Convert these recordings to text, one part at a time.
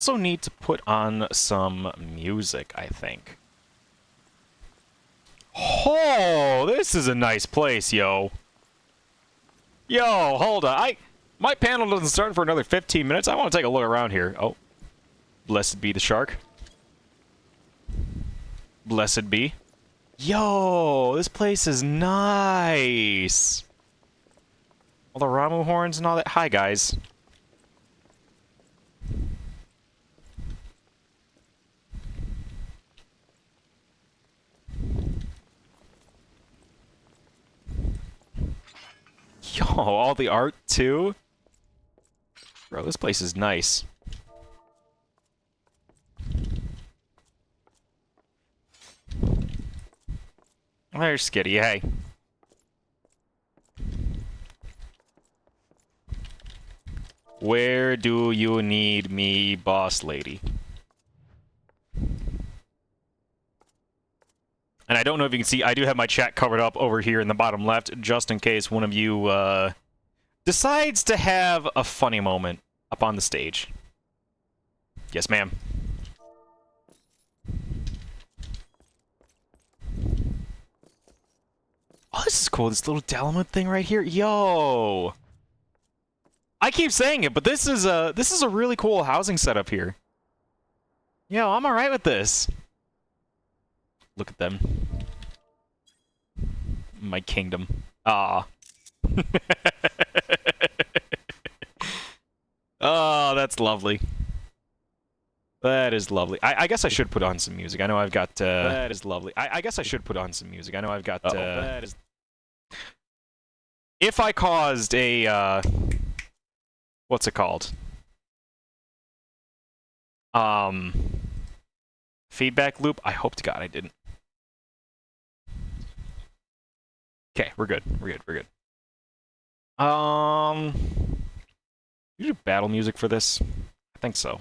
Also need to put on some music, I think. Oh, this is a nice place, yo. Yo, hold on. My panel doesn't start for another 15 minutes. I want to take a look around here. Oh. Blessed be the shark. Blessed be. Yo, this place is nice. All the Ramu horns and all that. Hi, guys. Yo, all the art, too? Bro, this place is nice. There's Skitty, hey. Where do you need me, boss lady? And I don't know if you can see, I do have my chat covered up over here in the bottom left, just in case one of you decides to have a funny moment up on the stage. Yes, ma'am. Oh, this is cool, this little Dalamud thing right here. Yo! I keep saying it, but this is a really cool housing setup here. Yo, I'm alright with this. Look at them. My kingdom. Ah. Oh, that's lovely. That is lovely. I guess I should put on some music. I know I've got, That is lovely. I guess I should put on some music. I know I've got, That is... If I caused a, what's it called? Feedback loop? I hope to God I didn't. Okay, we're good. We're good. We're good. You do battle music for this? I think so.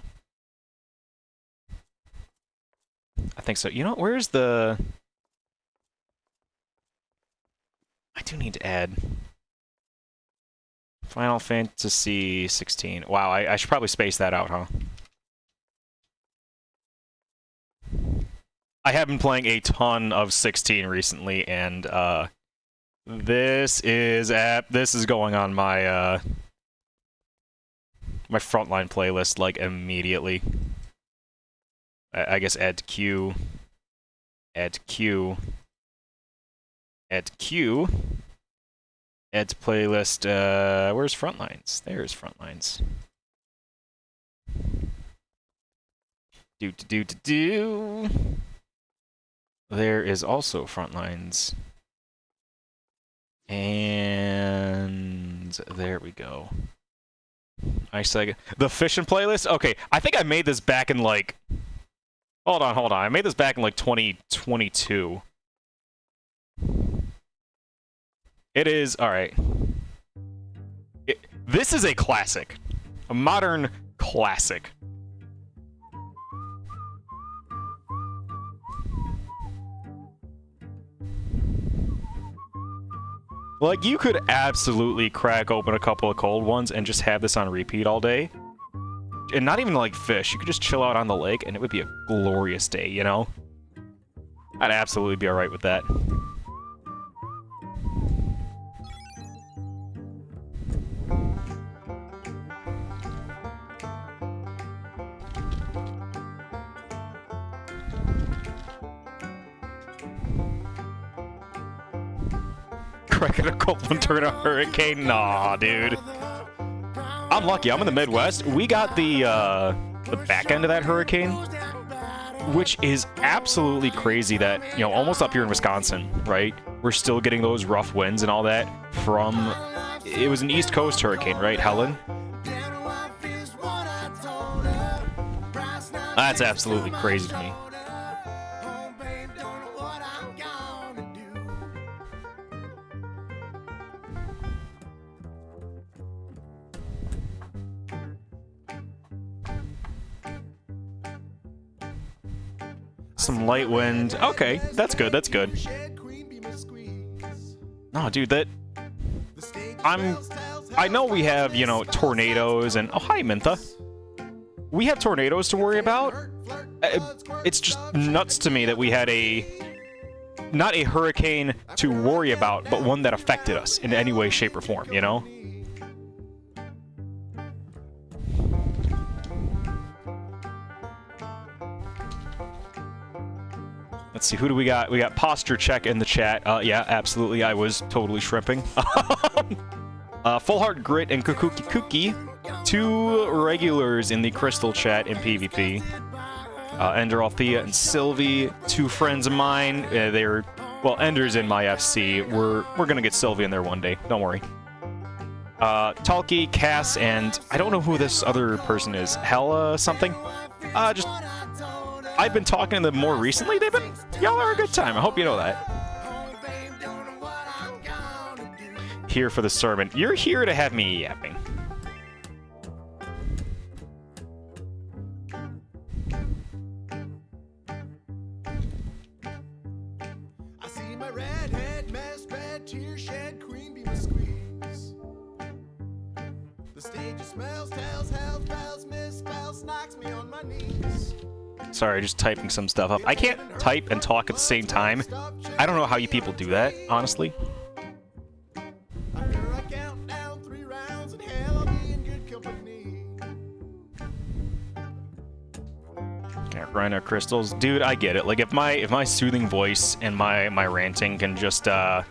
I think so. You know, where's the... I do need to add... Final Fantasy 16. Wow, I should probably space that out, huh? I have been playing a ton of 16 recently, and, this is going on my, my frontline playlist, like, immediately. I guess add to queue. Add to queue. Add to queue. Add to playlist, where's Frontlines? There's Frontlines. Do. There is also Frontlines. And there we go. The fishing playlist? Okay, I think I made this back in like... Hold on. I made this back in like 2022. It is... Alright. This is a classic. A modern classic. Like, you could absolutely crack open a couple of cold ones and just have this on repeat all day. And not even like fish. You could just chill out on the lake and it would be a glorious day, you know? I'd absolutely be alright with that. Cracking a cold one turn a hurricane? Nah, dude. I'm lucky. I'm in the Midwest. We got the back end of that hurricane, which is absolutely crazy that, you know, almost up here in Wisconsin, right? We're still getting those rough winds and all that from... It was an East Coast hurricane, right, Helen? That's absolutely crazy to me. Some light wind. Okay, that's good, that's good. No, dude, that... I know we have, you know, tornadoes and... Oh, hi, Mintha. we have tornadoes to worry about. It's just nuts to me that we had not a hurricane to worry about, but one that affected us in any way, shape, or form, you know? Let's see, who do we got? We got Posture Check in the chat. Yeah, absolutely, I was totally shrimping. Full Heart Grit and Kukuki Kuki, 2 regulars in the Crystal chat in PvP. Ender Althea and Sylvie, 2 friends of mine. Well, Ender's in my FC. We're gonna get Sylvie in there one day. Don't worry. Talkie, Cass, and I don't know who this other person is. Hella something. I've been talking to them more recently. Y'all are a good time. I hope you know that. Here for the sermon. You're here to have me yapping. I see my redhead, mess, red tear shed, queen be my squeeze. The stage smells, tells, hells, bells, misspells, knocks me on my knees. Sorry, just typing some stuff up. I can't type and talk at the same time. I don't know how you people do that, honestly. After I count down 3 rounds in hell, I'll be in good company. Can't grind out crystals. Dude, I get it. Like, if my soothing voice and my ranting can just, if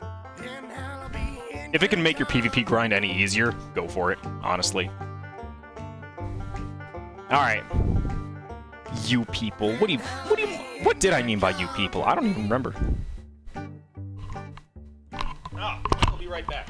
it can make your PvP grind any easier, go for it, honestly. Alright. You people. What did I mean by you people? I don't even remember. I'll be right back.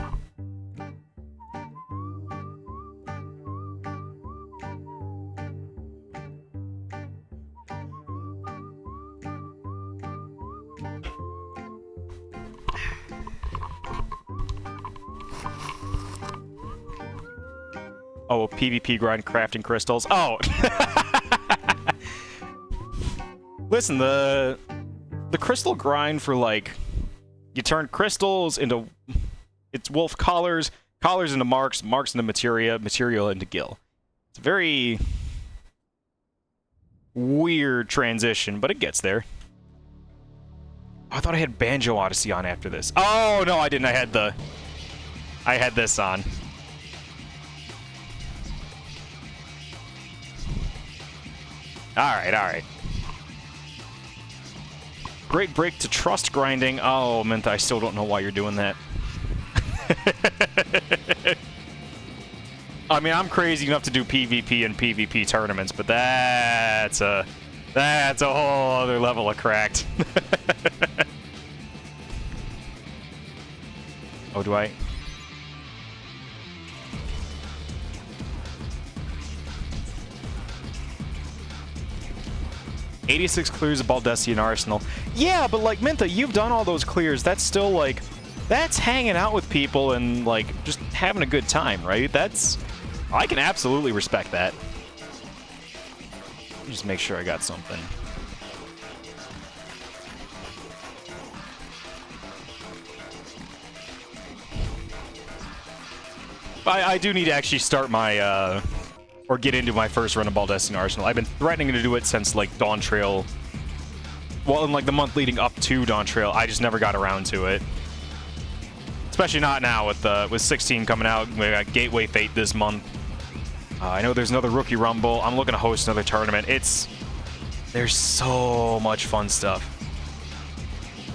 Oh, PvP grind crafting crystals. Oh. Listen, the crystal grind for, like, you turn crystals into it's wolf collars, collars into marks, marks into materia, material into gil. It's a very weird transition, but it gets there. Oh, I thought I had Banjo Odyssey on after this. Oh no, I didn't. I had this on. Alright. Great break to trust grinding. Oh, Mintha, I still don't know why you're doing that. I mean, I'm crazy enough to do PvP and PvP tournaments, but that's a whole other level of cracked. Oh, do I? "86 clears of Baldessian Arsenal." Yeah, but like, Mintha, you've done all those clears. That's still like, that's hanging out with people and like just having a good time, right? I can absolutely respect that. Let me just make sure I got something. I do need to actually start my or get into my first run of Baldessian Arsenal. I've been threatening to do it since, like, Dawn Trail. Well, in, like, the month leading up to Dawn Trail, I just never got around to it. Especially not now with 16 coming out. We got Gateway Fate this month. I know there's another Rookie Rumble. I'm looking to host another tournament. There's so much fun stuff.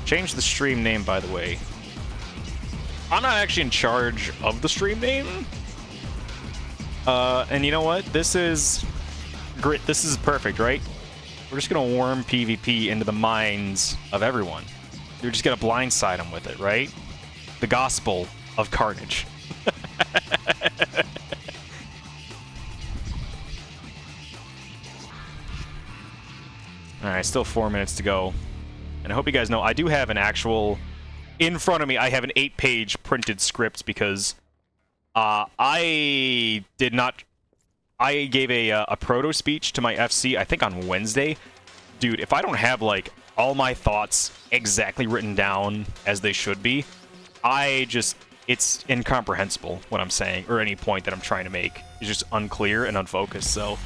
Change the stream name, by the way. I'm not actually in charge of the stream name. And you know what? This is Grit. This is perfect, right? We're just gonna worm PvP into the minds of everyone. You're just gonna blindside them with it, right? The gospel of carnage. Alright, still 4 minutes to go. And I hope you guys know, I do have an actual... In front of me, I have an 8-page printed script because... I gave a proto speech to my FC, I think on Wednesday. Dude, if I don't have, like, all my thoughts exactly written down as they should be, it's incomprehensible what I'm saying, or any point that I'm trying to make. It's just unclear and unfocused, so...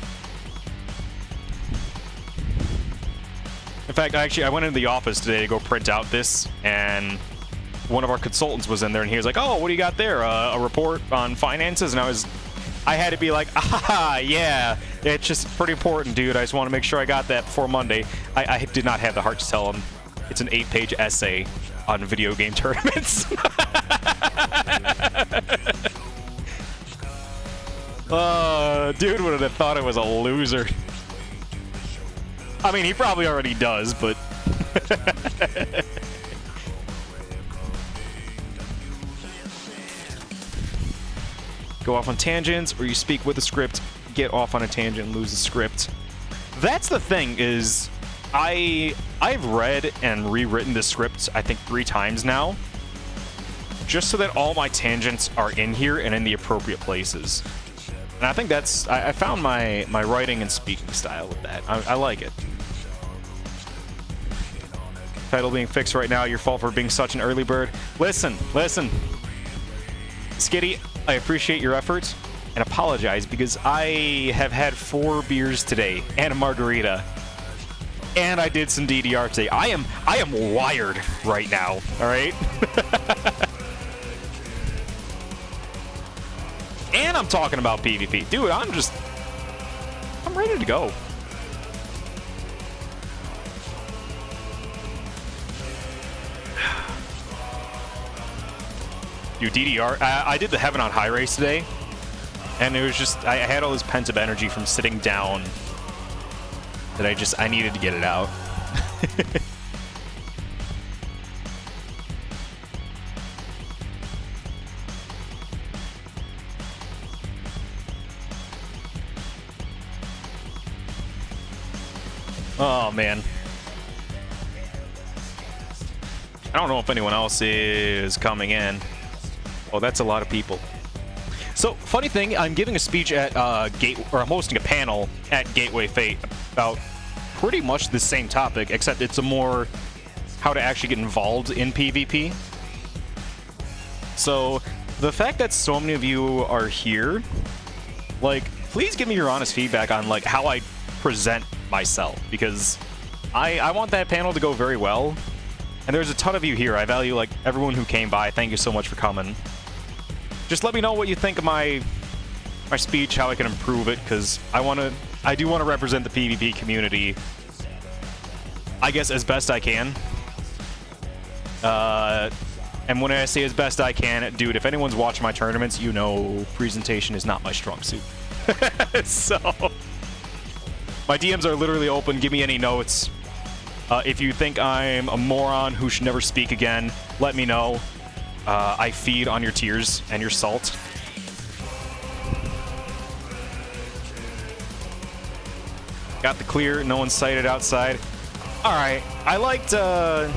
fact, I went into the office today to go print out this, and one of our consultants was in there, and he was like, "Oh, what do you got there? A report on finances?" And I had to be like, "Ah, yeah, it's just pretty important, dude. I just want to make sure I got that before Monday." I did not have the heart to tell him it's an 8-page essay on video game tournaments. Dude would have thought I was a loser. I mean, he probably already does, but... Go off on tangents, or you speak with a script, get off on a tangent and lose the script. That's the thing, is... I've read and rewritten the script, I think, 3 times now. Just so that all my tangents are in here and in the appropriate places. And I think that's... I found my writing and speaking style with that. I like it. Title being fixed right now. Your fault for being such an early bird. Listen. Skitty, I appreciate your efforts and apologize because I have had 4 beers today and a margarita. And I did some DDR today. I am wired right now, all right? And I'm talking about PvP. Dude, I'm ready to go. Dude, DDR, I did the Heaven on High race today, and it was just, I had all this pent-up energy from sitting down that I needed to get it out. Oh, man. I don't know if anyone else is coming in. Oh, that's a lot of people. So, funny thing, I'm giving a speech at I'm hosting a panel at Gateway Fate about pretty much the same topic, except it's a more how to actually get involved in PvP. So, the fact that so many of you are here, like, please give me your honest feedback on, like, how I present myself, because I want that panel to go very well. And there's a ton of you here. I value, like, everyone who came by. Thank you so much for coming. Just let me know what you think of my speech, how I can improve it, because I do want to represent the PvP community, I guess, as best I can. And when I say as best I can, dude, if anyone's watching my tournaments, you know presentation is not my strong suit. So, my DMs are literally open. Give me any notes. If you think I'm a moron who should never speak again, let me know. I feed on your tears and your salt. Got the clear, no one's sighted outside. Alright, I liked the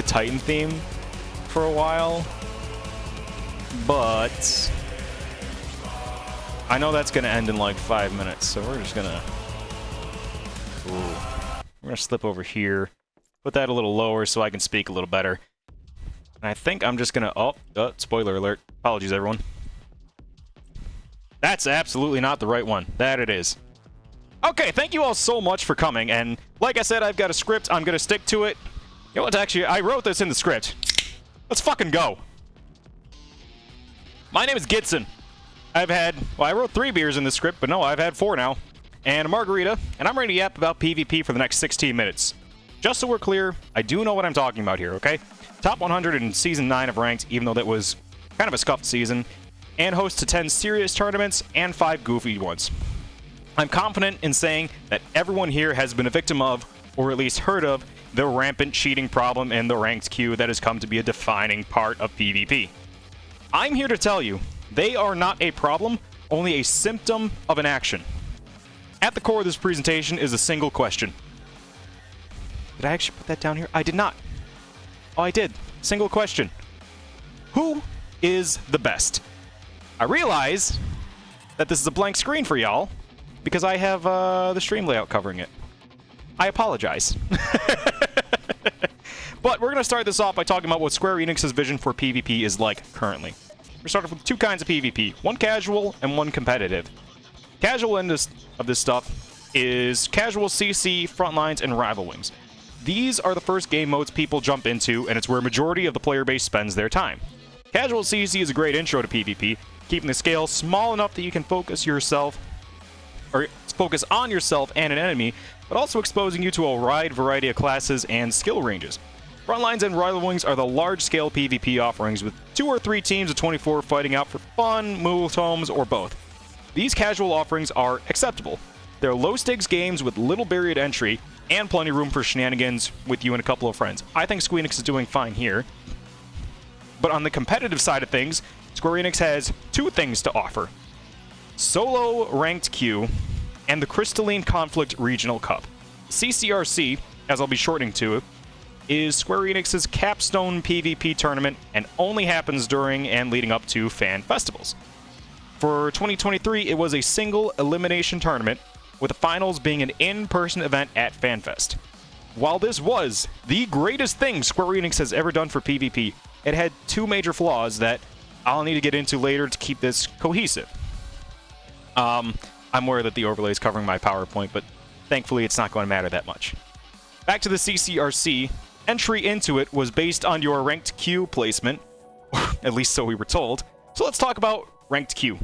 Titan theme for a while, but I know that's gonna end in like 5 minutes, so we're just gonna... Ooh. We're gonna slip over here, put that a little lower so I can speak a little better. And I think I'm just gonna... Oh, spoiler alert. Apologies, everyone. That's absolutely not the right one. That it is. Okay, thank you all so much for coming, and like I said, I've got a script. I'm gonna stick to it. You know what, actually, I wrote this in the script. Let's fucking go. My name is Gidson. I wrote 3 beers in the script, but no, I've had 4 now. And a margarita, and I'm ready to yap about PvP for the next 16 minutes. Just so we're clear, I do know what I'm talking about here, okay? Top 100 in Season 9 of Ranked, even though that was kind of a scuffed season, and host to 10 serious tournaments and 5 goofy ones. I'm confident in saying that everyone here has been a victim of, or at least heard of, the rampant cheating problem in the Ranked queue that has come to be a defining part of PvP. I'm here to tell you, they are not a problem, only a symptom of an action. At the core of this presentation is a single question. Did I actually put that down here? I did not. Oh, I did. Single question. Who is the best? I realize that this is a blank screen for y'all because I have the stream layout covering it. I apologize. But we're going to start this off by talking about what Square Enix's vision for PvP is like currently. We're starting with 2 kinds of PvP, one casual and one competitive. Casual end of this stuff is casual CC, frontlines, and rival wings. these are the first game modes people jump into, and it's where a majority of the player base spends their time. Casual CC is a great intro to PvP, keeping the scale small enough that you can focus on yourself and an enemy, but also exposing you to a wide variety of classes and skill ranges. Frontlines and Rival Wings are the large-scale PvP offerings, with 2 or 3 teams of 24 fighting out for fun, move homes, or both. These casual offerings are acceptable. They're low-stakes games with little barrier to entry, and plenty of room for shenanigans with you and a couple of friends. I think Square Enix is doing fine here. But on the competitive side of things, Square Enix has 2 things to offer. Solo Ranked Queue, and the Crystalline Conflict Regional Cup. CCRC, as I'll be shortening to it, is Square Enix's capstone PvP tournament and only happens during and leading up to fan festivals. For 2023, it was a single elimination tournament, with the finals being an in-person event at FanFest. While this was the greatest thing Square Enix has ever done for PvP, it had 2 major flaws that I'll need to get into later to keep this cohesive. I'm aware that the overlay is covering my PowerPoint, but thankfully it's not going to matter that much. Back to the CCRC, entry into it was based on your ranked queue placement, at least so we were told. So let's talk about ranked queue.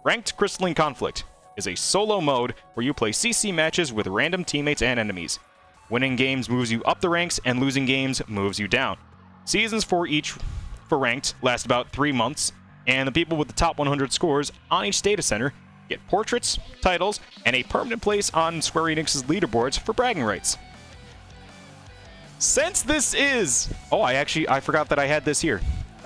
Ranked Crystalline Conflict is a solo mode where you play CC matches with random teammates and enemies. Winning games moves you up the ranks, and losing games moves you down. Seasons for ranked last about 3 months, and the people with the top 100 scores on each data center get portraits, titles, and a permanent place on Square Enix's leaderboards for bragging rights. Since this is... I forgot that I had this here.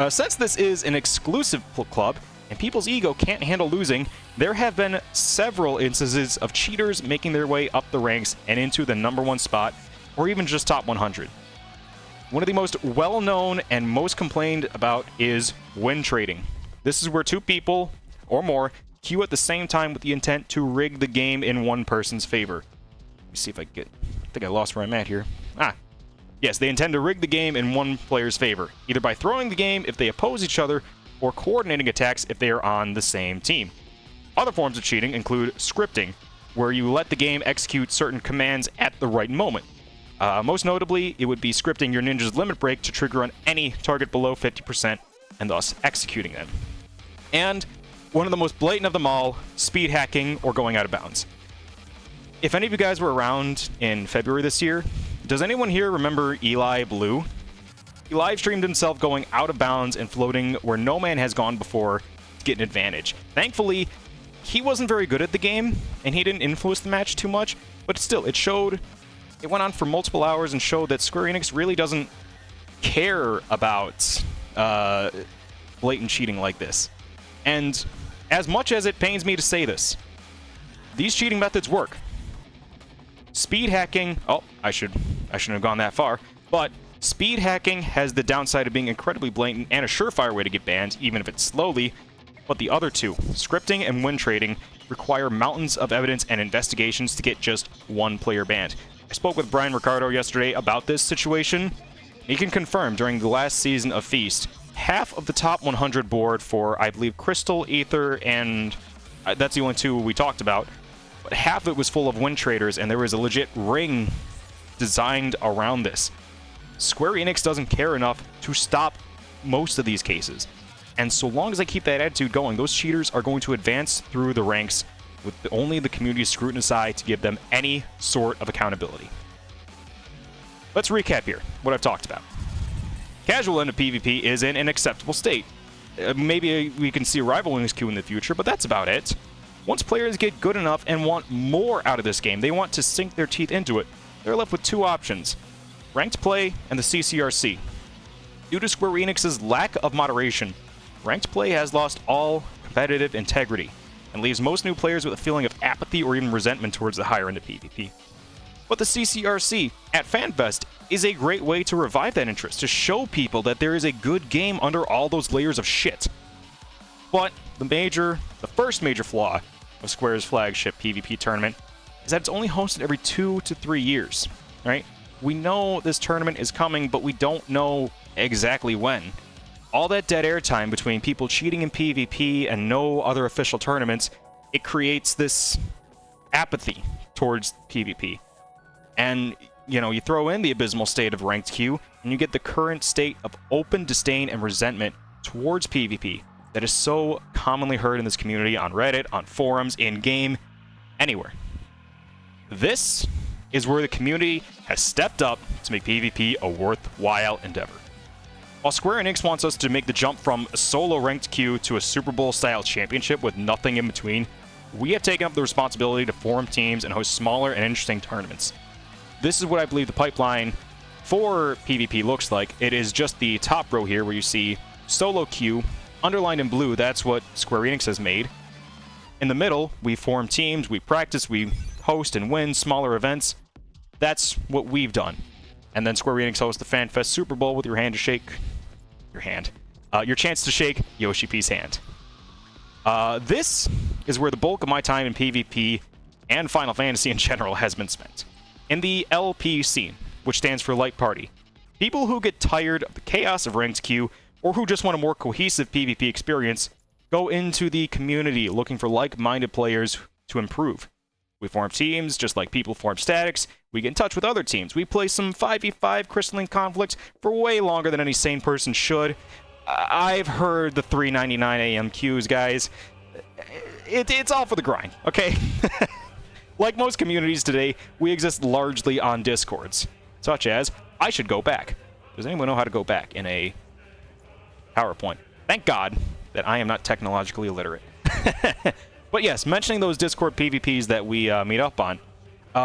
Since this is an exclusive club, and people's ego can't handle losing, there have been several instances of cheaters making their way up the ranks and into the #1 spot, or even just top 100. One of the most well-known and most complained about is win trading. This is where 2 people, or more, queue at the same time with the intent to rig the game in one person's favor. Let me see if I think I lost where I'm at here. Yes, they intend to rig the game in one player's favor, either by throwing the game if they oppose each other, or coordinating attacks if they are on the same team. Other forms of cheating include scripting, where you let the game execute certain commands at the right moment. Most notably, it would be scripting your ninja's limit break to trigger on any target below 50%, and thus executing them. And one of the most blatant of them all, speed hacking or going out of bounds. If any of you guys were around in February this year, does anyone here remember Eli Blue? He live streamed himself going out of bounds and floating where no man has gone before to get an advantage. Thankfully, he wasn't very good at the game, and he didn't influence the match too much, but still, it went on for multiple hours and showed that Square Enix really doesn't care about blatant cheating like this. And as much as it pains me to say this, these cheating methods work. Speed hacking, I shouldn't have gone that far, but speed hacking has the downside of being incredibly blatant and a surefire way to get banned, even if it's slowly, but the other 2, scripting and win trading, require mountains of evidence and investigations to get just one player banned. I spoke with Brian Ricardo yesterday about this situation. He can confirm during the last season of Feast, half of the top 100 board for, I believe, Crystal, Aether, and that's the only 2 we talked about, but half of it was full of win traders, and there was a legit ring designed around this. Square Enix doesn't care enough to stop most of these cases. And so long as I keep that attitude going, those cheaters are going to advance through the ranks with only the community's scrutiny to give them any sort of accountability. Let's recap here what I've talked about. Casual end of PvP is in an acceptable state. Maybe we can see a Rival Wings queue in the future, but that's about it. Once players get good enough and want more out of this game, they want to sink their teeth into it, they're left with 2 options. Ranked play and the CCRC. Due to Square Enix's lack of moderation, ranked play has lost all competitive integrity and leaves most new players with a feeling of apathy or even resentment towards the higher end of PvP. But the CCRC at FanFest is a great way to revive that interest, to show people that there is a good game under all those layers of shit. But the first major flaw of Square's flagship PvP tournament is that it's only hosted every 2 to 3 years, right? We know this tournament is coming, but we don't know exactly when. All that dead air time between people cheating in PvP and no other official tournaments, it creates this apathy towards PvP. And you throw in the abysmal state of ranked queue, and you get the current state of open disdain and resentment towards PvP that is so commonly heard in this community on Reddit, on forums, in-game, anywhere. This is where the community has stepped up to make PvP a worthwhile endeavor. While Square Enix wants us to make the jump from a solo ranked queue to a Super Bowl-style championship with nothing in between, we have taken up the responsibility to form teams and host smaller and interesting tournaments. This is what I believe the pipeline for PvP looks like. It is just the top row here where you see solo queue, underlined in blue, that's what Square Enix has made. In the middle, we form teams, we practice, we host and win smaller events. That's what we've done. And then Square Enix hosts the FanFest Super Bowl with your hand to shake... your chance to shake Yoshi P's hand. This is where the bulk of my time in PvP and Final Fantasy in general has been spent. In the LP scene, which stands for Light Party. People who get tired of the chaos of ranked queue, or who just want a more cohesive PvP experience, go into the community looking for like-minded players to improve. We form teams, just like people form statics. We get in touch with other teams. We play some 5v5 Crystalline Conflicts for way longer than any sane person should. I've heard the 3:99 AM queues, guys. It's all for the grind, okay? Like most communities today, we exist largely on Discords, such as, I should go back. Does anyone know how to go back in a PowerPoint? Thank God that I am not technologically illiterate. But yes, mentioning those Discord PvPs that we meet up on,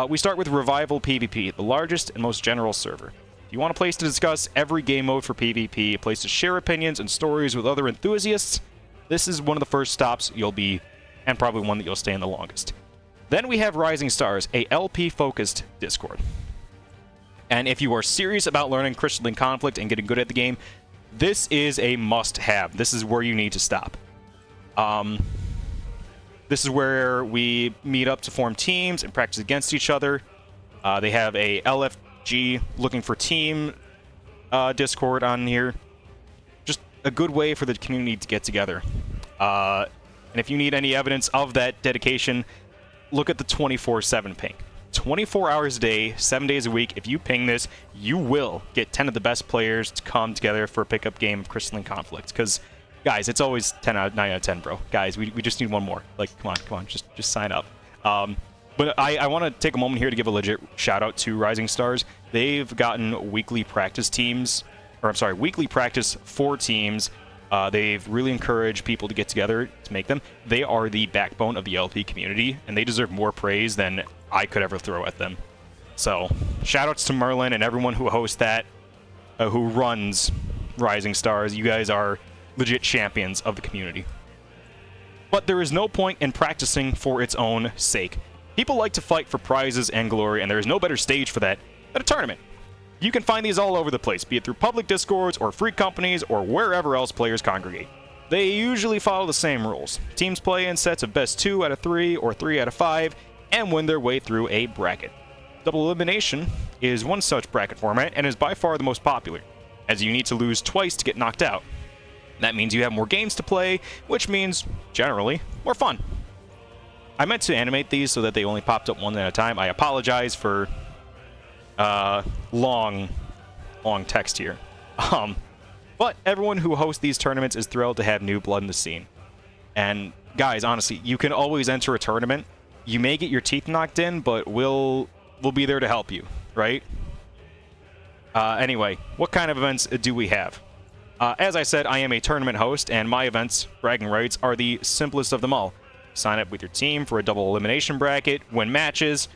we start with Revival PvP, the largest and most general server. If you want a place to discuss every game mode for PvP, a place to share opinions and stories with other enthusiasts, this is one of the first stops you'll be, and probably one that you'll stay in the longest. Then we have Rising Stars, a LP-focused Discord. And if you are serious about learning Crystalline Conflict and getting good at the game, this is a must-have. This is where you need to stop. This is where we meet up to form teams and practice against each other. They have a LFG looking for team Discord on here. Just a good way for the community to get together. And if you need any evidence of that dedication, look at the 24/7 ping. 24 hours a day, 7 days a week. If you ping this, you will get 10 of the best players to come together for a pickup game of Crystalline Conflict. Because, guys, it's always 9 out of 10, bro. Guys, we just need one more. Like, come on, just sign up. But I want to take a moment here to give a legit shout out to Rising Stars. They've gotten weekly practice for teams. They've really encouraged people to get together to make them. They are the backbone of the LP community, and they deserve more praise than I could ever throw at them. So, shoutouts to Merlin and everyone who hosts that, who runs Rising Stars. You guys are legit champions of the community. But there is no point in practicing for its own sake. People like to fight for prizes and glory, and there is no better stage for that than a tournament. You can find these all over the place, be it through public discords or free companies or wherever else players congregate. They usually follow the same rules. Teams play in sets of best 2 out of 3 or 3 out of 5 and win their way through a bracket. Double elimination is one such bracket format and is by far the most popular, as you need to lose twice to get knocked out. That means you have more games to play, which means, generally, more fun. I meant to animate these so that they only popped up one at a time. I apologize for long text here. But everyone who hosts these tournaments is thrilled to have new blood in the scene. And guys, honestly, you can always enter a tournament. You may get your teeth knocked in, but we'll be there to help you, right? Anyway, what kind of events do we have? As I said, I am a tournament host, and my events, bragging rights, are the simplest of them all. Sign up with your team for a double elimination bracket, win matches.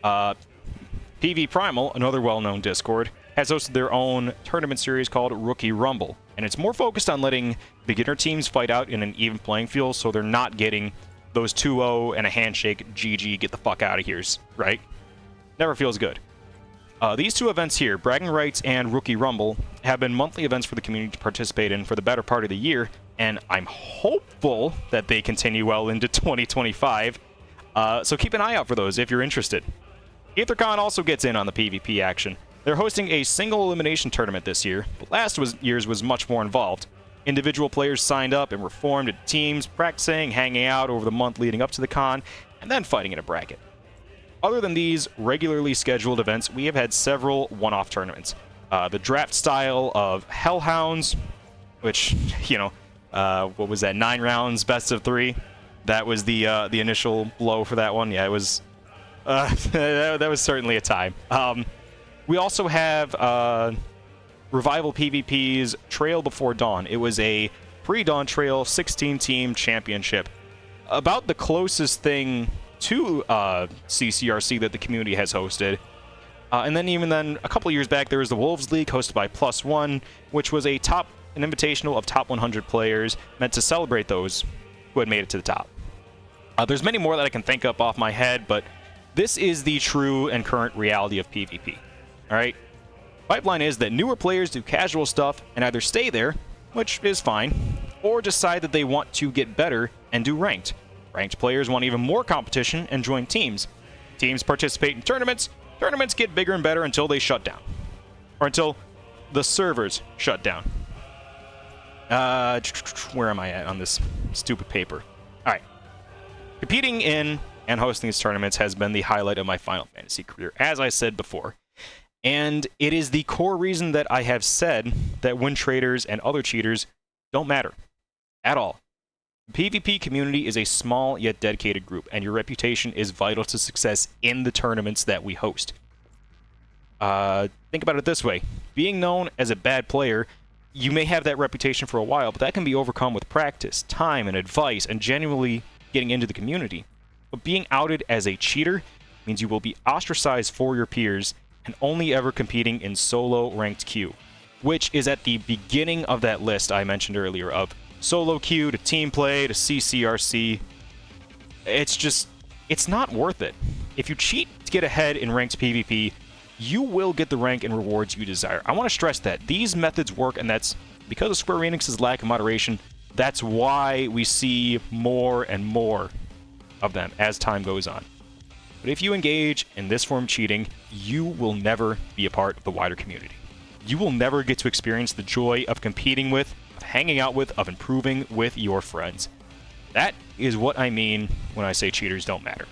PV Primal, another well-known Discord, has hosted their own tournament series called Rookie Rumble, and it's more focused on letting beginner teams fight out in an even playing field so they're not getting those 2-0 and a handshake, GG, get the fuck out of here, right? Never feels good. These two events here, Bragging Rights and Rookie Rumble, have been monthly events for the community to participate in for the better part of the year, and I'm hopeful that they continue well into 2025. So keep an eye out for those if you're interested. EtherCon also gets in on the PvP action. They're hosting a single elimination tournament this year, but last year's was much more involved. Individual players signed up and were formed into teams, practicing, hanging out over the month leading up to the con, and then fighting in a bracket. Other than these regularly scheduled events, we have had several one-off tournaments. The draft style of Hellhounds, which, you know, what was that, 9 rounds, best of 3? That was the initial blow for that one. Yeah, it was, that was certainly a time. We also have Revival PvP's Trail Before Dawn. It was a pre-dawn trail 16-team championship. About the closest thing to CCRC that the community has hosted. And then even then, a couple years back, there was the Wolves League hosted by Plus One, which was an invitational of top 100 players meant to celebrate those who had made it to the top. There's many more that I can think up off my head, but this is the true and current reality of PvP. All right? Pipeline is that newer players do casual stuff and either stay there, which is fine, or decide that they want to get better and do ranked. Ranked players want even more competition and join teams. Teams participate in tournaments. Tournaments get bigger and better until they shut down. Or until the servers shut down. Where am I at on this stupid paper? Alright. Competing in and hosting these tournaments has been the highlight of my Final Fantasy career, as I said before. And it is the core reason that I have said that win traders and other cheaters don't matter. At all. The PvP community is a small yet dedicated group, and your reputation is vital to success in the tournaments that we host. Think about it this way. Being known as a bad player, you may have that reputation for a while, but that can be overcome with practice, time, and advice, and genuinely getting into the community. But being outed as a cheater means you will be ostracized for your peers and only ever competing in solo ranked queue, which is at the beginning of that list I mentioned earlier of solo queue to team play to CCRC. It's not worth it. If you cheat to get ahead in ranked PvP, you will get the rank and rewards you desire. I want to stress that these methods work, and that's because of Square Enix's lack of moderation. That's why we see more and more of them as time goes on. But if you engage in this form of cheating, you will never be a part of the wider community. You will never get to experience the joy of competing with, of hanging out with, of improving with your friends. That is what I mean when I say cheaters don't matter.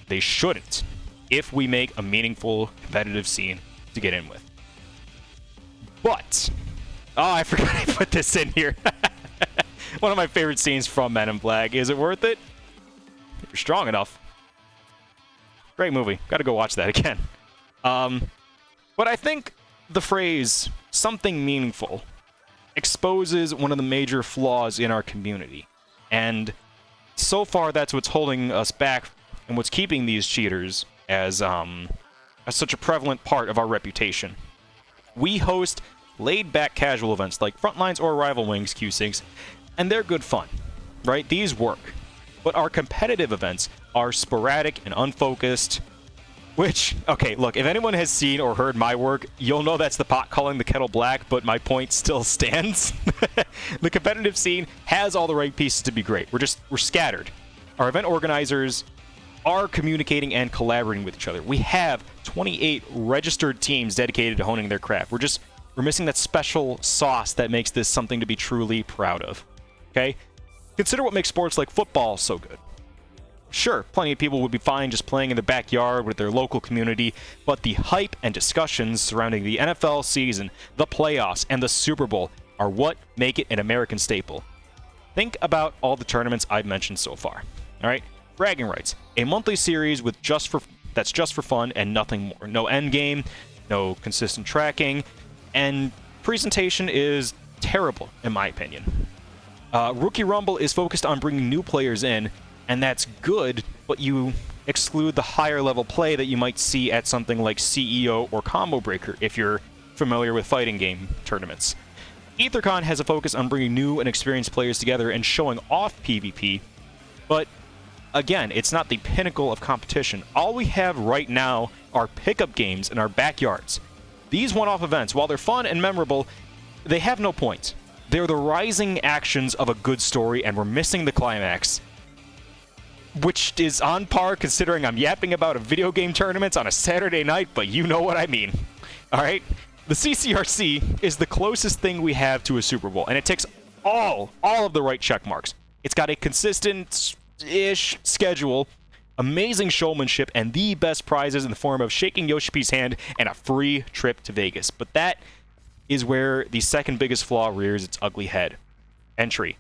They shouldn't, if we make a meaningful competitive scene to get in with. But, oh, I forgot I put this in here. One of my favorite scenes from Men in Black. Is it worth it? If you're strong enough. Great movie. Gotta go watch that again. But I think the phrase, something meaningful, exposes one of the major flaws in our community. And so far, that's what's holding us back and what's keeping these cheaters as such a prevalent part of our reputation. We host laid-back casual events like Frontlines or Rival Wings Q6, and they're good fun, right? These work. But our competitive events are sporadic and unfocused, which, okay, look, if anyone has seen or heard my work, you'll know that's the pot calling the kettle black, but my point still stands. The competitive scene has all the right pieces to be great. We're scattered. Our event organizers are communicating and collaborating with each other. We have 28 registered teams dedicated to honing their craft. We're missing that special sauce that makes this something to be truly proud of. Okay? Consider what makes sports like football so good. Sure, plenty of people would be fine just playing in their backyard with their local community, but the hype and discussions surrounding the NFL season, the playoffs, and the Super Bowl are what make it an American staple. Think about all the tournaments I've mentioned so far. All right? Bragging rights, a monthly series that's just for fun and nothing more. No end game, no consistent tracking, and presentation is terrible, in my opinion. Rookie Rumble is focused on bringing new players in, and that's good, but you exclude the higher level play that you might see at something like CEO or Combo Breaker if you're familiar with fighting game tournaments. EtherCon has a focus on bringing new and experienced players together and showing off PvP, but again, it's not the pinnacle of competition. All we have right now are pickup games in our backyards. These one-off events, while they're fun and memorable, they have no point. They're the rising actions of a good story, and we're missing the climax. Which is on par considering I'm yapping about a video game tournament on a Saturday night, but you know what I mean. Alright? The CCRC is the closest thing we have to a Super Bowl, and it ticks all of the right check marks. It's got a consistent-ish schedule amazing showmanship, and the best prizes in the form of shaking Yoshi P's hand and a free trip to Vegas. But that is where the second biggest flaw rears its ugly head. Entry.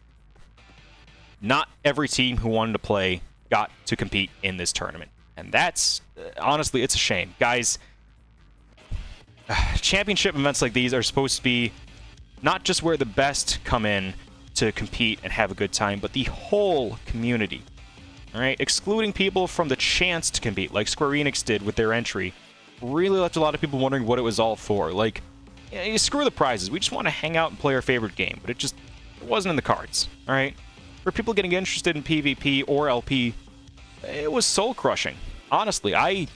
Not every team who wanted to play got to compete in this tournament. And that's, honestly, it's a shame. Guys, championship events like these are supposed to be not just where the best come in to compete and have a good time, but the whole community. All right, excluding people from the chance to compete, like Square Enix did with their entry, really left a lot of people wondering what it was all for. Like, you screw the prizes. We just want to hang out and play our favorite game, but it wasn't in the cards. All right, for people getting interested in PvP or LP, it was soul crushing. Honestly, I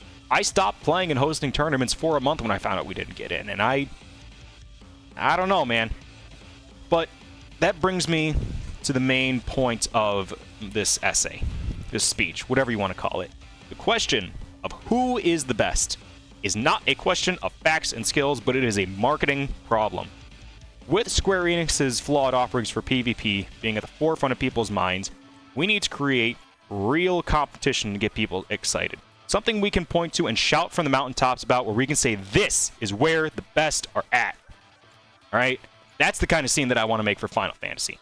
stopped playing and hosting tournaments for a month when I found out we didn't get in, and I don't know, man. But that brings me to the main point of this essay. This speech, whatever you want to call it. The question of who is the best is not a question of facts and skills, but it is a marketing problem. With Square Enix's flawed offerings for PvP being at the forefront of people's minds, we need to create real competition to get people excited. Something we can point to and shout from the mountaintops about, where we can say, this is where the best are at. All right? That's the kind of scene that I want to make for Final Fantasy.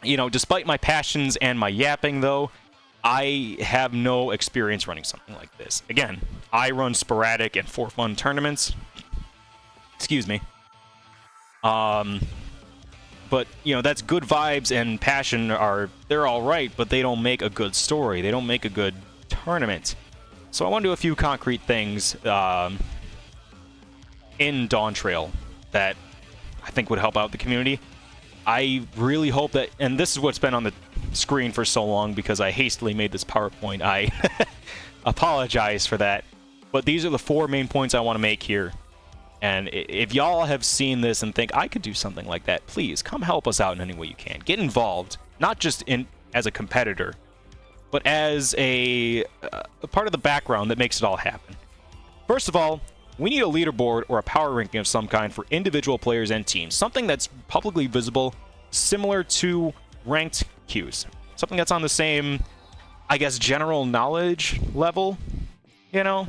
You know, despite my passions and my yapping, though, I have no experience running something like this. Again, I run sporadic and for fun tournaments. Excuse me. But, you know, that's good vibes and passion they're all right, but they don't make a good story. They don't make a good tournament. So I want to do a few concrete things in Dawn Trail that I think would help out the community. I really hope that, and this is what's been on the screen for so long because I hastily made this PowerPoint. I apologize for that. But these are the 4 main points I want to make here. And if y'all have seen this and think, I could do something like that, please come help us out in any way you can. Get involved, not just as a competitor, but as a part of the background that makes it all happen. First of all, we need a leaderboard or a power ranking of some kind for individual players and teams. Something that's publicly visible, similar to ranked queues. Something that's on the same, I guess, general knowledge level, you know?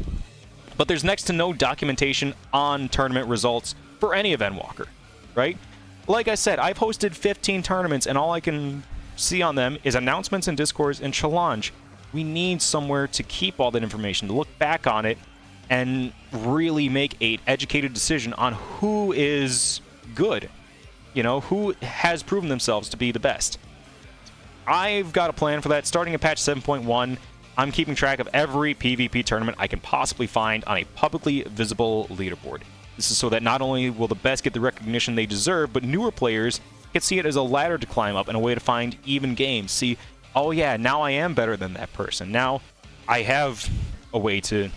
But there's next to no documentation on tournament results for any event walker, right? Like I said, I've hosted 15 tournaments, and all I can see on them is announcements in Discords and challenge. We need somewhere to keep all that information, to look back on it, and really make an educated decision on who is good, you know, who has proven themselves to be the best. I've got a plan for that. Starting at patch 7.1, I'm keeping track of every PvP tournament I can possibly find on a publicly visible leaderboard. This is so that not only will the best get the recognition they deserve, but newer players can see it as a ladder to climb up and a way to find even games. See, oh yeah, now I am better than that person. Now I have a way to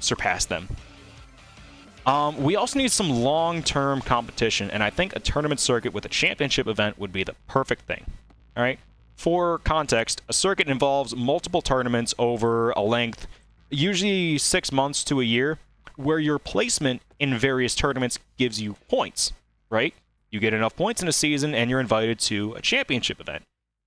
surpass them. We also need some long-term competition, and I think a tournament circuit with a championship event would be the perfect thing. All right? For context, a circuit involves multiple tournaments over a length, usually 6 months to a year, where your placement in various tournaments gives you points, right? You get enough points in a season, and you're invited to a championship event.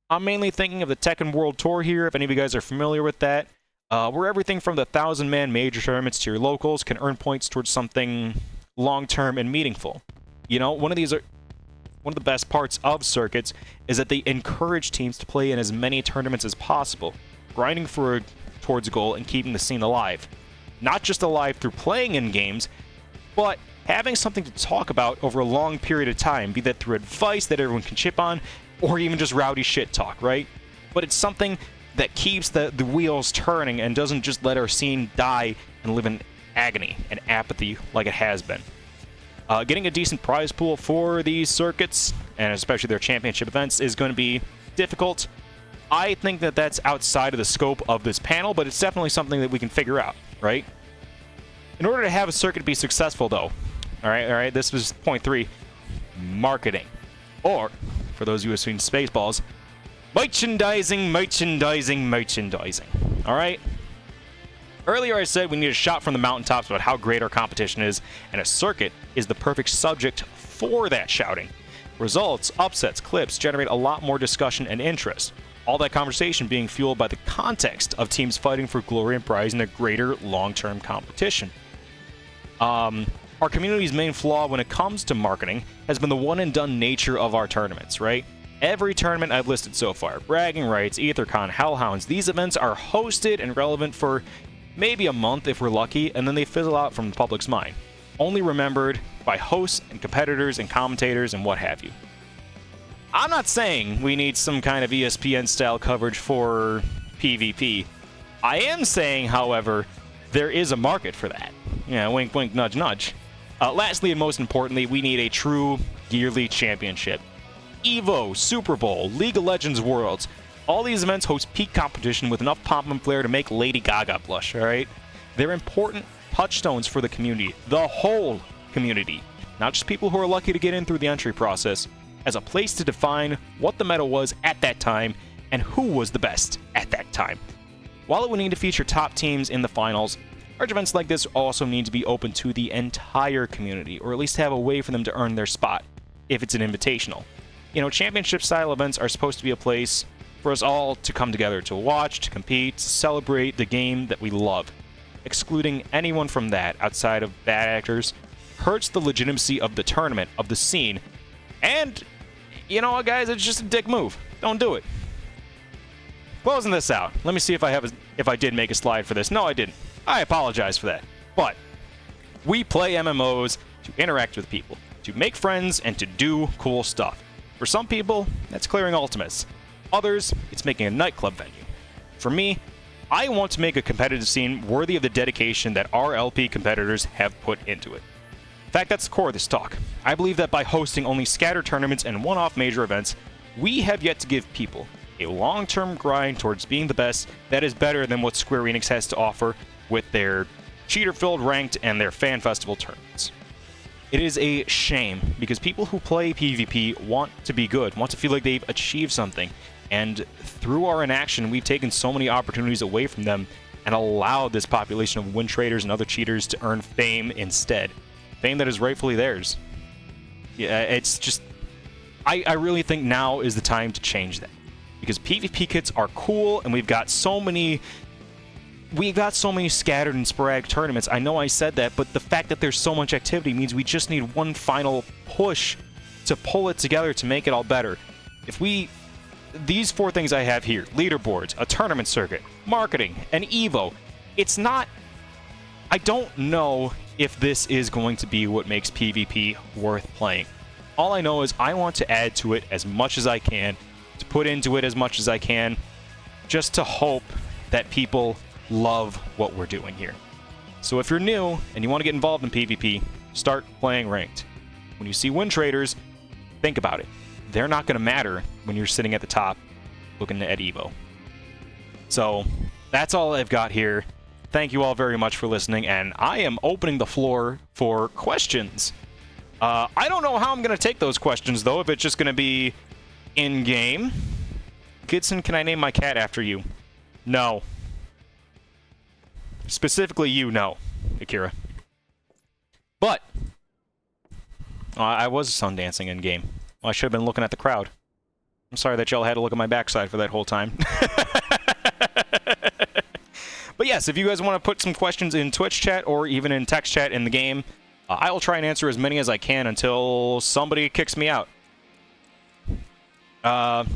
I'm mainly thinking of the Tekken World Tour here, if any of you guys are familiar with that. Where everything from the 1,000-man major tournaments to your locals can earn points towards something long-term and meaningful. You know, one of the best parts of circuits is that they encourage teams to play in as many tournaments as possible, grinding towards a goal and keeping the scene alive. Not just alive through playing in games, but having something to talk about over a long period of time, be that through advice that everyone can chip on, or even just rowdy shit talk, right? But it's something that keeps the wheels turning and doesn't just let our scene die and live in agony and apathy like it has been. Getting a decent prize pool for these circuits, and especially their championship events, is going to be difficult. I think that that's outside of the scope of this panel, but it's definitely something that we can figure out, right? In order to have a circuit be successful, though, all right, this was point 3, marketing. Or, for those of you who have seen Spaceballs, merchandising, merchandising, merchandising. All right? Earlier I said we need a shot from the mountaintops about how great our competition is, and a circuit is the perfect subject for that shouting. Results, upsets, clips generate a lot more discussion and interest. All that conversation being fueled by the context of teams fighting for glory and prize in a greater long-term competition. Our community's main flaw when it comes to marketing has been the one-and-done nature of our tournaments, right? Every tournament I've listed so far, Bragging Rights, EtherCon, Hellhounds, these events are hosted and relevant for maybe a month if we're lucky, and then they fizzle out from the public's mind. Only remembered by hosts and competitors and commentators and what have you. I'm not saying we need some kind of ESPN-style coverage for PvP. I am saying, however, there is a market for that. Yeah, wink, wink, nudge, nudge. Lastly, and most importantly, we need a true yearly championship. EVO, Super Bowl, League of Legends Worlds. All these events host peak competition with enough pomp and flair to make Lady Gaga blush, alright? They're important touchstones for the community, the whole community, not just people who are lucky to get in through the entry process, as a place to define what the meta was at that time and who was the best at that time. While it would need to feature top teams in the finals, large events like this also need to be open to the entire community, or at least have a way for them to earn their spot, if it's an invitational. You know, championship-style events are supposed to be a place for us all to come together to watch, to compete, to celebrate the game that we love. Excluding anyone from that outside of bad actors hurts the legitimacy of the tournament, of the scene, and, you know what, guys, it's just a dick move. Don't do it. Closing this out. Let me see if I did make a slide for this. No, I didn't. I apologize for that. But we play MMOs to interact with people, to make friends, and to do cool stuff. For some people, that's clearing ultimates. Others, it's making a nightclub venue. For me, I want to make a competitive scene worthy of the dedication that our LP competitors have put into it. In fact, that's the core of this talk. I believe that by hosting only scattered tournaments and one-off major events, we have yet to give people a long-term grind towards being the best that is better than what Square Enix has to offer with their cheater-filled ranked and their fan festival tournaments. It is a shame because people who play PvP want to be good, want to feel like they've achieved something, and through our inaction, we've taken so many opportunities away from them and allowed this population of win traders and other cheaters to earn fame instead. Fame that is rightfully theirs. Yeah, it's just... I really think now is the time to change that. Because PvP kits are cool, and we've got so many scattered and sporadic tournaments. I know I said that, but the fact that there's so much activity means we just need one final push to pull it together to make it all better. These 4 things I have here, leaderboards, a tournament circuit, marketing, and EVO, it's not... I don't know if this is going to be what makes PvP worth playing. All I know is I want to add to it as much as I can, to put into it as much as I can, just to hope that people love what we're doing here. So if you're new and you want to get involved in PvP, start playing ranked. When you see win traders, think about it. They're not going to matter when you're sitting at the top looking at EVO. So that's all I've got here. Thank you all very much for listening, and I am opening the floor for questions. I don't know how I'm going to take those questions, though, if it's just going to be in-game. Gidson, can I name my cat after you? No. Specifically you, no, Akira. But I was sun dancing in-game. Well, I should have been looking at the crowd. I'm sorry that y'all had to look at my backside for that whole time. But yes, if you guys want to put some questions in Twitch chat or even in text chat in the game, I will try and answer as many as I can until somebody kicks me out. But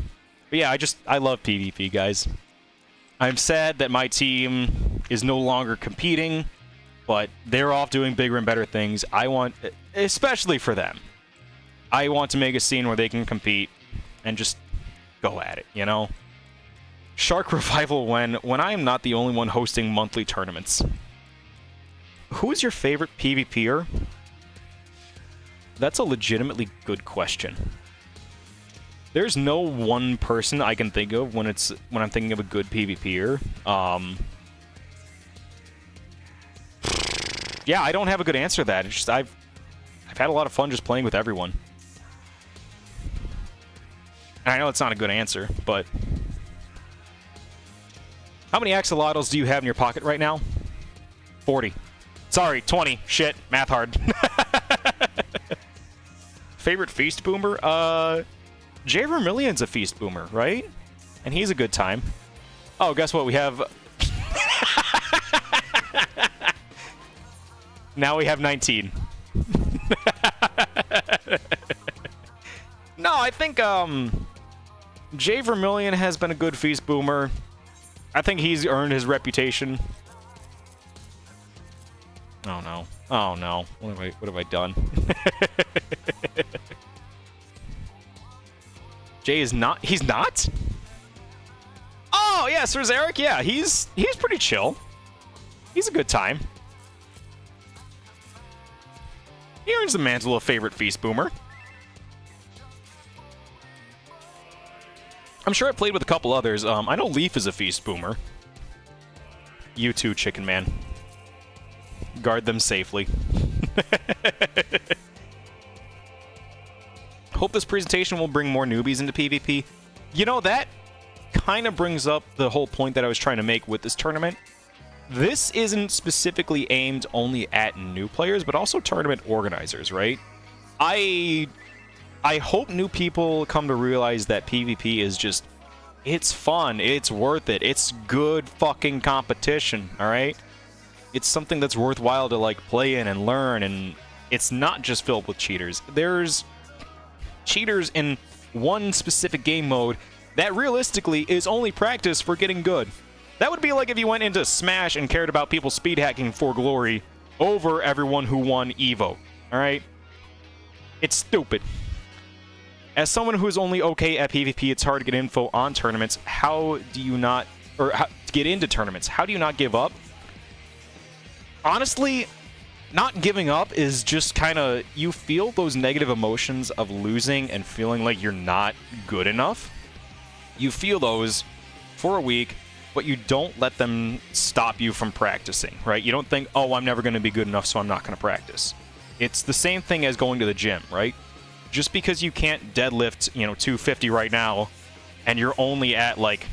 yeah, I love PvP, guys. I'm sad that my team is no longer competing, but they're off doing bigger and better things. I want, especially for them, I want to make a scene where they can compete and just go at it, you know? Shark Revival when I am not the only one hosting monthly tournaments. Who is your favorite PvPer? That's a legitimately good question. There's no one person I can think of when I'm thinking of a good PvPer. Yeah, I don't have a good answer to that. It's just I've had a lot of fun just playing with everyone. And I know it's not a good answer, but how many axolotls do you have in your pocket right now? 40. Sorry, 20. Shit, math hard. Favorite feast boomer? J. Vermillion's a feast boomer, right? and he's a good time. Oh, guess what? We have... Now we have 19. No, I think Jay Vermillion has been a good feast boomer. I think he's earned his reputation. Oh no. Oh no. What have I done? Jay is not... He's not? Oh, yeah, Sir Zarek, yeah, he's pretty chill. He's a good time. He earns the mantle of favorite feast boomer. I'm sure I played with a couple others. I know Leaf is a feast boomer. You too, Chicken Man. Guard them safely. Hope this presentation will bring more newbies into PvP. You know, that kind of brings up the whole point that I was trying to make with this tournament. This isn't specifically aimed only at new players, but also tournament organizers, right? I hope new people come to realize that PvP is just... It's fun. It's worth it. It's good fucking competition, alright? It's something that's worthwhile to, like, play in and learn, and it's not just filled with cheaters. There's cheaters in one specific game mode that realistically is only practice for getting good. That would be like if you went into Smash and cared about people speed hacking for glory over everyone who won Evo, alright? It's stupid. As someone who's only okay at PvP, it's hard to get info on tournaments. How do you not... Or how, to get into tournaments, how do you not give up? Honestly, not giving up is just kind of... You feel those negative emotions of losing and feeling like you're not good enough. You feel those for a week, but you don't let them stop you from practicing, right? You don't think, oh, I'm never going to be good enough, so I'm not going to practice. It's the same thing as going to the gym, right? Just because you can't deadlift, 250 right now, and you're only at, like,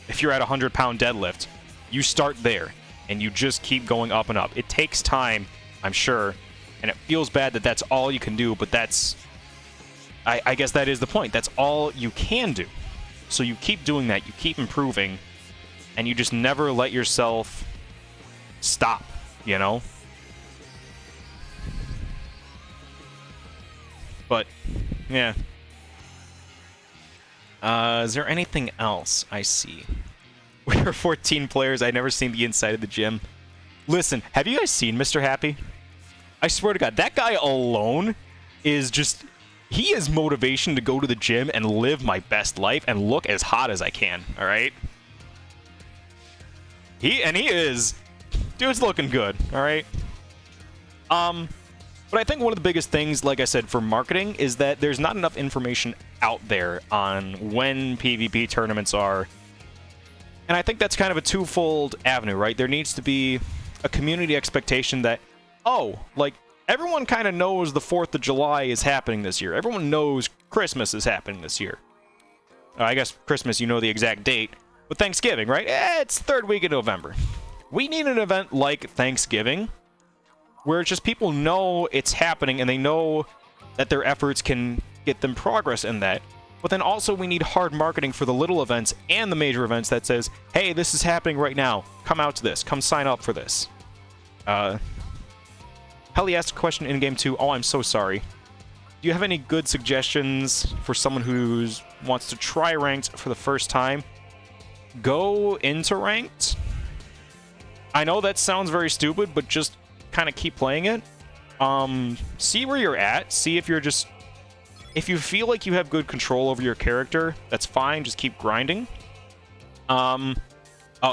if you're at a 100-pound deadlift, you start there, and you just keep going up and up. It takes time, I'm sure, and it feels bad that that's all you can do, but that's... I guess that is the point. That's all you can do. So you keep doing that, you keep improving, and you just never let yourself stop, you know? But, yeah. Is there anything else I see? We are 14 players. I've never seen the inside of the gym. Listen, have you guys seen Mr. Happy? I swear to God, that guy alone is just... He is motivation to go to the gym and live my best life and look as hot as I can, alright? He is... Dude's looking good, alright? But I think one of the biggest things, like I said, for marketing is that there's not enough information out there on when PvP tournaments are. And I think that's kind of a twofold avenue, right? There needs to be a community expectation that, oh, like, everyone kind of knows the 4th of July is happening this year. Everyone knows Christmas is happening this year. I guess Christmas, you know the exact date. But Thanksgiving, right? It's third week of November. We need an event like Thanksgiving, where it's just people know it's happening and they know that their efforts can get them progress in that. But then also we need hard marketing for the little events and the major events that says, hey, this is happening right now. Come out to this. Come sign up for this. Helly asked a question in Game 2. Oh, I'm so sorry. Do you have any good suggestions for someone who wants to try Ranked for the first time? Go into Ranked. I know that sounds very stupid, but just kind of keep playing it. See where you're at. See if you're just... If you feel like you have good control over your character, that's fine. Just keep grinding. Oh,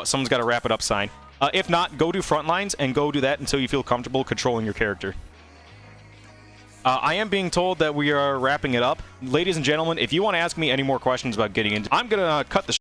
someone's got a wrap it up sign. If not, go do Frontlines and go do that until you feel comfortable controlling your character. I am being told that we are wrapping it up. Ladies and gentlemen, if you want to ask me any more questions about getting into... I'm going to cut the